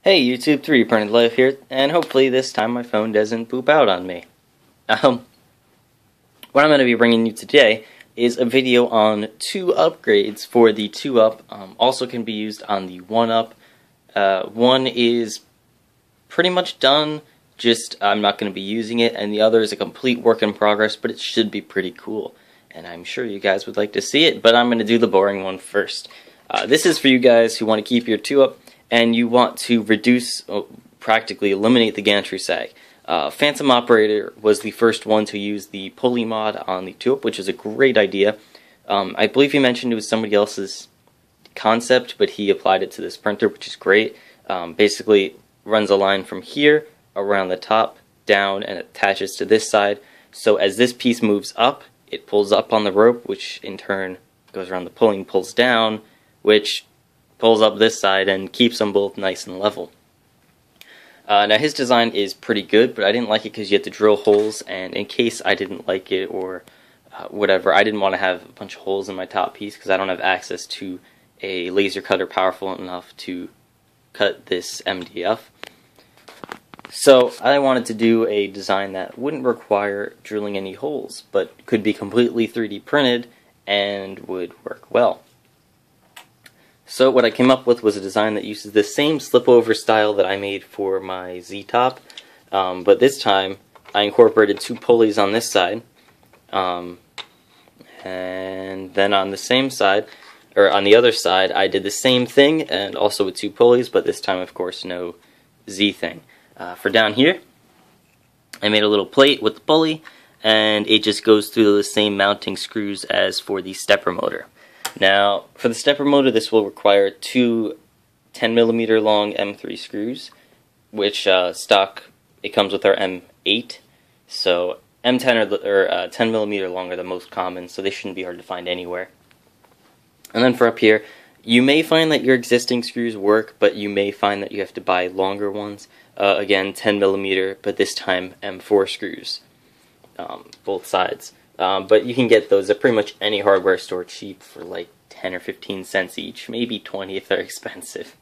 Hey YouTube, 3D Printed Life here, and hopefully this time my phone doesn't poop out on me. What I'm going to be bringing you today is a video on 2 upgrades for the 2-up. Also can be used on the 1-up. One is pretty much done, just I'm not going to be using it, and the other is a complete work in progress, but it should be pretty cool. And I'm sure you guys would like to see it, but I'm going to do the boring one first. This is for you guys who want to keep your 2-up, and you want to reduce, practically eliminate the gantry sag. Phantom Operator was the first one to use the Pulley mod on the 2-up, which is a great idea. I believe he mentioned it was somebody else's concept, but he applied it to this printer, which is great. Basically runs a line from here around the top, down, and attaches to this side. So as this piece moves up, it pulls up on the rope, which in turn goes around the pulling, pulls down, which pulls up this side and keeps them both nice and level. Now his design is pretty good, but I didn't like it because you had to drill holes, and in case I didn't like it or whatever, I didn't want to have a bunch of holes in my top piece because I don't have access to a laser cutter powerful enough to cut this MDF. So I wanted to do a design that wouldn't require drilling any holes, but could be completely 3D printed and would work well. So what I came up with was a design that uses the same slip-over style that I made for my Z-top, but this time I incorporated 2 pulleys on this side, and then on the same side, or on the other side, I did the same thing, and also with 2 pulleys, but this time, of course, no Z thing. For down here, I made a little plate with the pulley, and it just goes through the same mounting screws as for the stepper motor. Now, for the stepper motor, this will require 2 10mm long M3 screws, which stock, it comes with our M8, so M10 or 10mm long are the most common, so they shouldn't be hard to find anywhere. And then for up here, you may find that your existing screws work, but you may find that you have to buy longer ones. Again, 10mm, but this time M4 screws, both sides. But you can get those at pretty much any hardware store cheap for like 10 or 15 cents each, maybe 20 if they're expensive.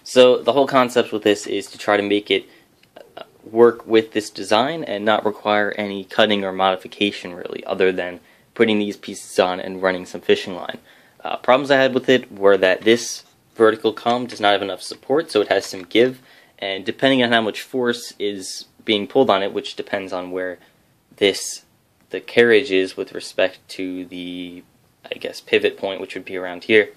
So the whole concept with this is to try to make it work with this design and not require any cutting or modification really, other than putting these pieces on and running some fishing line. Problems I had with it were that this vertical column does not have enough support, so it has some give, and depending on how much force is being pulled on it, which depends on where the carriage is with respect to the, I guess, pivot point, which would be around here,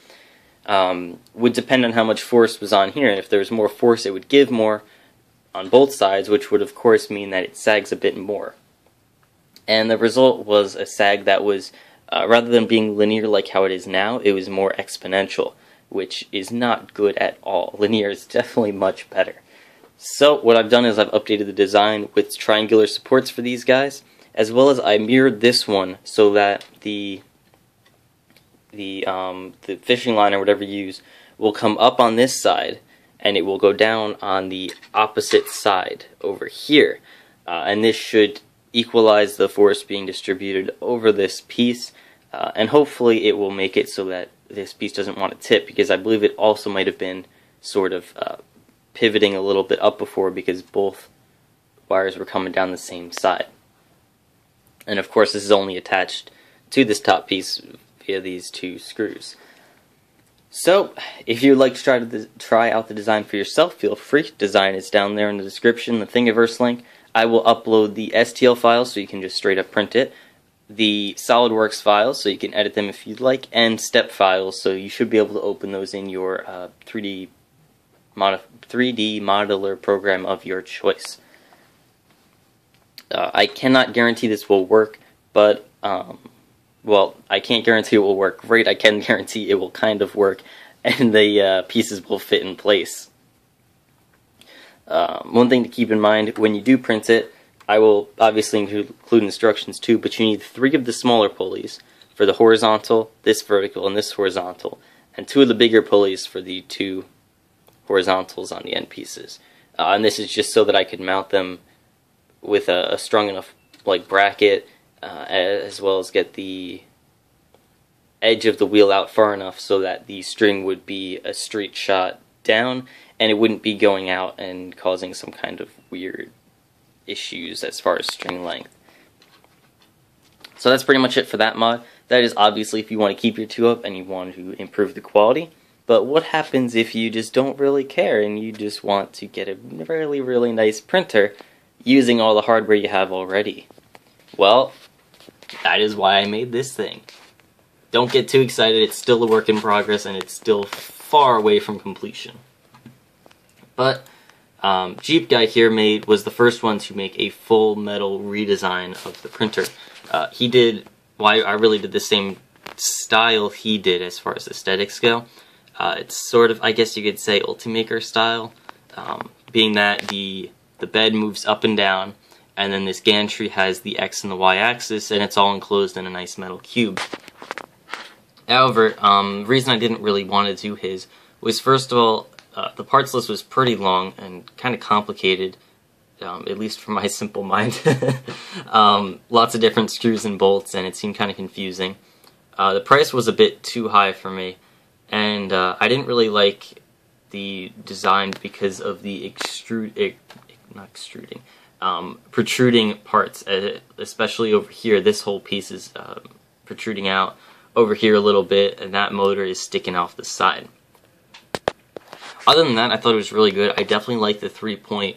would depend on how much force was on here, and if there was more force it would give more on both sides, which would of course mean that it sags a bit more. And the result was a sag that was, rather than being linear like how it is now, it was more exponential, which is not good at all. Linear is definitely much better. So what I've done is I've updated the design with triangular supports for these guys, as well as I mirrored this one so that the fishing line or whatever you use will come up on this side and it will go down on the opposite side over here. And this should equalize the force being distributed over this piece, and hopefully it will make it so that this piece doesn't want to tip, because I believe it also might have been sort of pivoting a little bit up before because both wires were coming down the same side. And of course this is only attached to this top piece via these 2 screws. So if you'd like to try out the design for yourself, feel free. Design is down there in the description, the Thingiverse link. I will upload the STL files so you can just straight up print it, the SolidWorks files so you can edit them if you'd like, and step files, so you should be able to open those in your 3D modeler program of your choice. I cannot guarantee this will work, but, well, I can't guarantee it will work great. I can guarantee it will kind of work, and the pieces will fit in place. One thing to keep in mind, when you do print it, I will obviously include instructions too, but you need 3 of the smaller pulleys for the horizontal, this vertical, and this horizontal, and 2 of the bigger pulleys for the 2 horizontals on the end pieces. And this is just so that I could mount them with a strong enough bracket, as well as get the edge of the wheel out far enough so that the string would be a straight shot down, and it wouldn't be going out and causing some kind of weird issues as far as string length. So that's pretty much it for that mod. That is obviously if you want to keep your 2-up and you want to improve the quality. But what happens if you just don't really care and you just want to get a really, really nice printer using all the hardware you have already? Well, that is why I made this thing. Don't get too excited, it's still a work in progress and it's still far away from completion. But Jeep Guy here was the first one to make a full metal redesign of the printer. I really did the same style he did as far as aesthetics go. It's sort of, I guess you could say, Ultimaker style, being that the bed moves up and down, and then this gantry has the X and the Y axis, and it's all enclosed in a nice metal cube. However, the reason I didn't really want to do his was, first of all, the parts list was pretty long and kind of complicated, at least for my simple mind. Lots of different screws and bolts, and it seemed kind of confusing. The price was a bit too high for me, and I didn't really like the design because of the protruding parts, especially over here. This whole piece is protruding out over here a little bit, and that motor is sticking off the side. Other than that, I thought it was really good. I definitely like the 3-point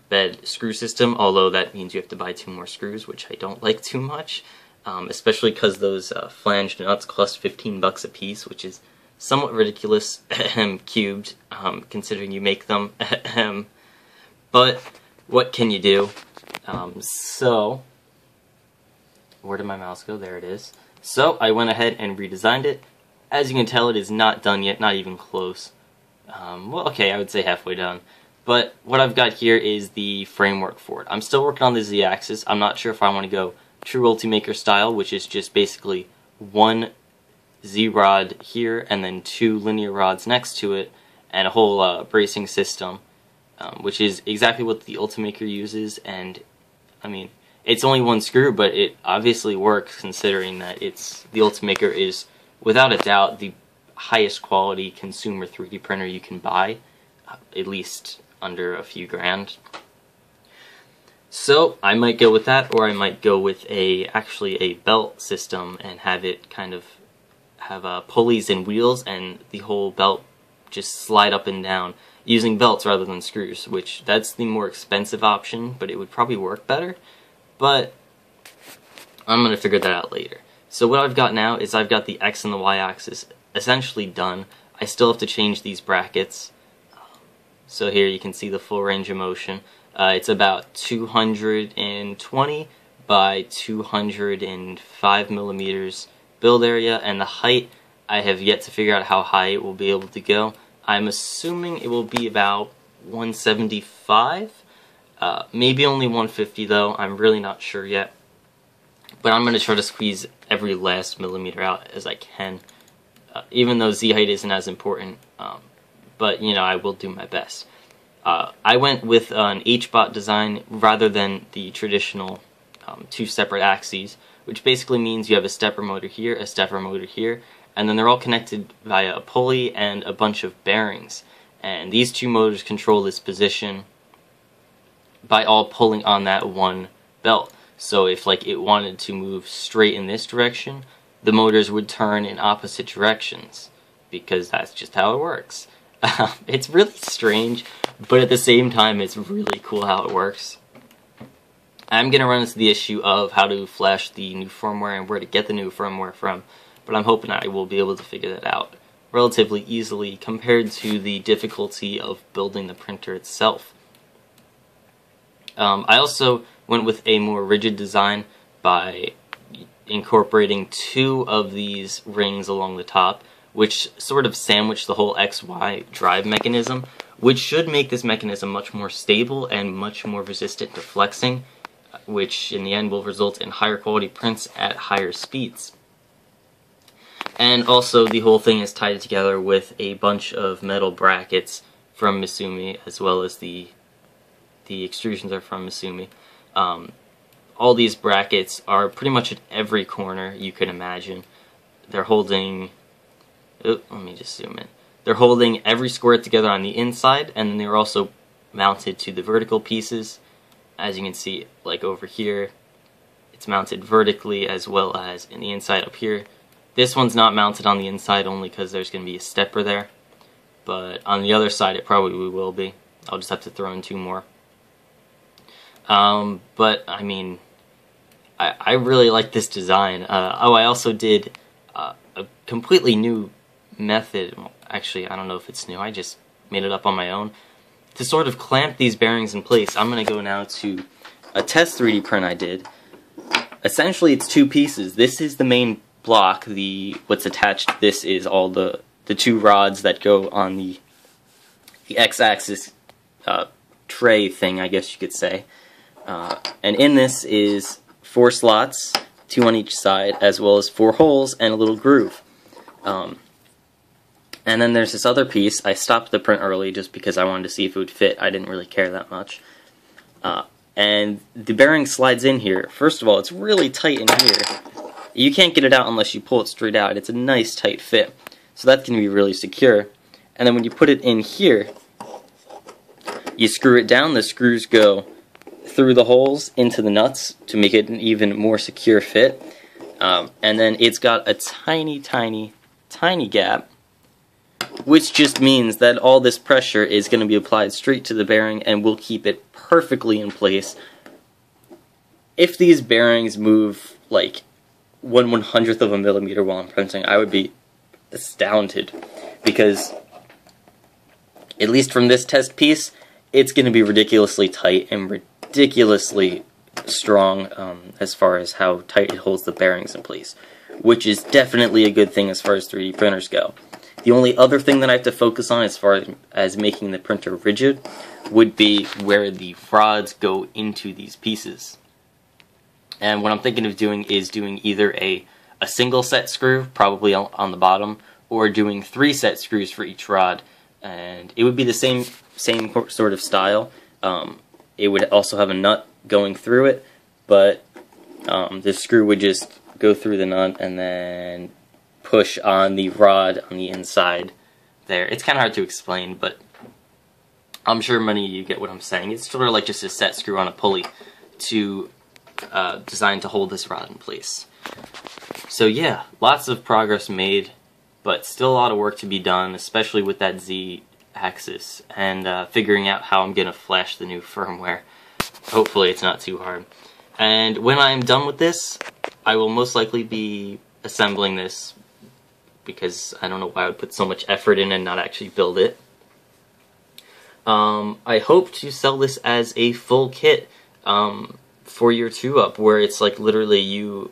bed screw system, although that means you have to buy 2 more screws, which I don't like too much, especially because those flanged nuts cost $15 a piece, which is somewhat ridiculous, cubed, considering you make them, but what can you do? So, where did my mouse go? There it is. So, I went ahead and redesigned it. As you can tell, it is not done yet, not even close. Well, okay, I would say halfway done. But what I've got here is the framework for it. I'm still working on the Z-axis. I'm not sure if I want to go true Ultimaker style, which is just basically 1 Z-rod here and then 2 linear rods next to it, and a whole bracing system, which is exactly what the Ultimaker uses. And I mean, it's only 1 screw, but it obviously works considering that the Ultimaker is without a doubt the highest quality consumer 3D printer you can buy, at least under a few grand. So I might go with that, or I might go with actually a belt system and have it kind of have pulleys and wheels, and the whole belt just slide up and down using belts rather than screws, which that's the more expensive option, but it would probably work better. But I'm going to figure that out later. So what I've got now is I've got the X and the Y axis essentially done. I still have to change these brackets. So here you can see the full range of motion. It's about 220 by 205 millimeters build area, and the height, I have yet to figure out how high it will be able to go. I'm assuming it will be about 175, maybe only 150 though. I'm really not sure yet. But I'm going to try to squeeze every last millimeter out as I can, even though Z height isn't as important. But, you know, I will do my best. I went with an H-bot design rather than the traditional 2 separate axes, which basically means you have a stepper motor here, a stepper motor here, and then they're all connected via a pulley and a bunch of bearings. And these 2 motors control this position by all pulling on that 1 belt. So if like it wanted to move straight in this direction, the motors would turn in opposite directions, because that's just how it works. It's really strange, but at the same time it's really cool how it works. I'm going to run into the issue of how to flash the new firmware and where to get the new firmware from, but I'm hoping I will be able to figure that out relatively easily compared to the difficulty of building the printer itself. I also went with a more rigid design by incorporating 2 of these rings along the top, which sort of sandwich the whole XY drive mechanism, which should make this mechanism much more stable and much more resistant to flexing, which in the end will result in higher quality prints at higher speeds. And also the whole thing is tied together with a bunch of metal brackets from Misumi, as well as the extrusions are from Misumi. All these brackets are pretty much at every corner you can imagine. They're holding... Oh, let me just zoom in. They're holding every square together on the inside, and then they're also mounted to the vertical pieces. As you can see, like over here, it's mounted vertically as well as in the inside up here. This one's not mounted on the inside only because there's going to be a stepper there, but on the other side it probably will be. I'll just have to throw in 2 more. But I mean, I really like this design. I also did a completely new method. Actually, I don't know if it's new. I just made it up on my own to sort of clamp these bearings in place. I'm going to go now to a test 3D print I did. Essentially, it's 2 pieces. This is the main block. What's attached. This is all the 2 rods that go on the X-axis tray thing, I guess you could say. And in this is 4 slots, 2 on each side, as well as 4 holes and a little groove. And then there's this other piece. I stopped the print early just because I wanted to see if it would fit. I didn't really care that much. And the bearing slides in here. First of all, it's really tight in here. You can't get it out unless you pull it straight out. It's a nice tight fit. So that's going to be really secure. And then when you put it in here, you screw it down. The screws go through the holes into the nuts to make it an even more secure fit. And then it's got a tiny, tiny, tiny gap, which just means that all this pressure is going to be applied straight to the bearing and will keep it perfectly in place. If these bearings move like 1/100th of a millimeter while I'm printing, I would be astounded, because at least from this test piece, it's going to be ridiculously tight and ridiculously strong as far as how tight it holds the bearings in place, which is definitely a good thing as far as 3D printers go. The only other thing that I have to focus on as far as making the printer rigid would be where the rods go into these pieces. And what I'm thinking of doing is doing either a single set screw, probably on the bottom, or doing 3 set screws for each rod. And it would be the same sort of style. It would also have a nut going through it, but the screw would just go through the nut and then push on the rod on the inside there. It's kind of hard to explain, but I'm sure many of you get what I'm saying. It's sort of like just a set screw on a pulley designed to hold this rod in place. So yeah, lots of progress made, but still a lot of work to be done, especially with that Z-axis and figuring out how I'm going to flash the new firmware. Hopefully it's not too hard. And when I'm done with this, I will most likely be assembling this, because I don't know why I would put so much effort in and not actually build it. I hope to sell this as a full kit for your 2-up, where it's like literally you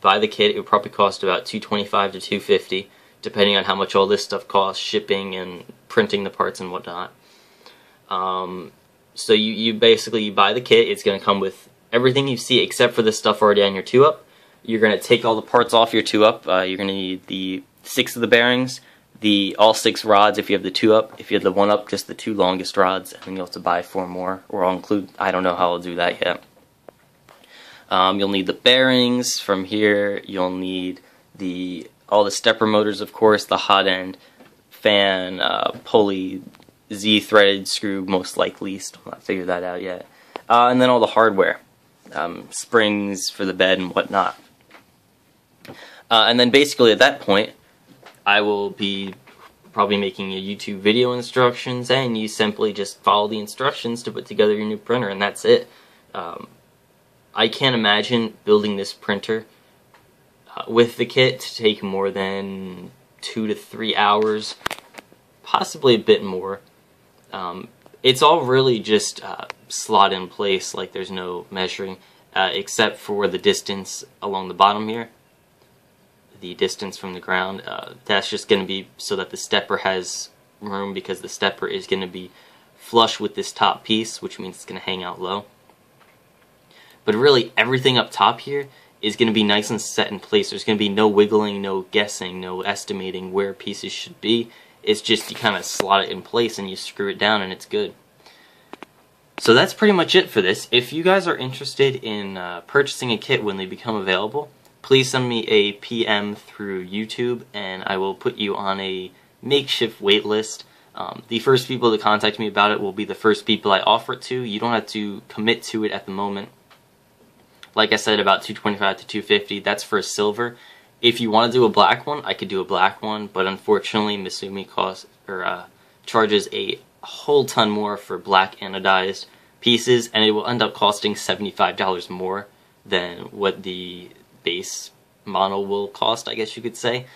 buy the kit. It would probably cost about $225 to $250, depending on how much all this stuff costs, shipping and printing the parts and whatnot. So you basically buy the kit. It's going to come with everything you see except for the stuff already on your 2-up. You're going to take all the parts off your 2-up. You're going to need the 6 of the bearings, all 6 rods if you have the 2-up. If you have the 1-up, just the 2 longest rods, and then you'll have to buy 4 more, or I'll include, I don't know how I'll do that yet. You'll need the bearings from here. You'll need all the stepper motors, of course, the hot end, fan, pulley, Z-threaded screw, most likely. Still not figured that out yet. And then all the hardware, springs for the bed and whatnot. And then basically at that point, I will be probably making a YouTube video instructions, and you simply just follow the instructions to put together your new printer, and that's it. I can't imagine building this printer with the kit to take more than 2 to 3 hours, possibly a bit more. It's all really just slot in place, like there's no measuring, except for the distance along the bottom here. The distance from the ground, that's just going to be so that the stepper has room, because the stepper is going to be flush with this top piece, which means it's going to hang out low. But really, everything up top here is going to be nice and set in place. There's going to be no wiggling, no guessing, no estimating where pieces should be. It's just you kind of slot it in place and you screw it down and it's good. So that's pretty much it for this. If you guys are interested in purchasing a kit when they become available, please send me a PM through YouTube, and I will put you on a makeshift wait list. The first people to contact me about it will be the first people I offer it to. You don't have to commit to it at the moment. Like I said, about $225 to $250. That's for a silver. If you want to do a black one, I could do a black one, but unfortunately, Misumi charges a whole ton more for black anodized pieces, and it will end up costing $75 more than what the base model will cost, I guess you could say.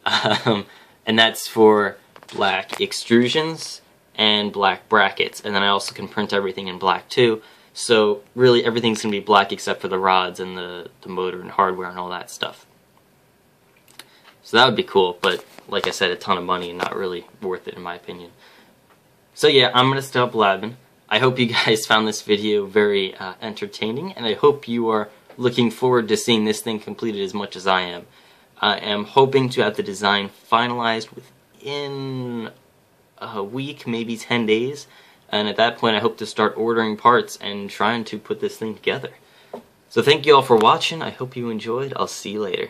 And that's for black extrusions and black brackets, and then I also can print everything in black too. So really everything's going to be black except for the rods and the motor and hardware and all that stuff. So that would be cool, but like I said, a ton of money and not really worth it in my opinion. So yeah, I'm going to stop blabbing. I hope you guys found this video very entertaining, and I hope you are looking forward to seeing this thing completed as much as I am. I am hoping to have the design finalized within a week, maybe 10 days. And at that point, I hope to start ordering parts and trying to put this thing together. So thank you all for watching. I hope you enjoyed. I'll see you later.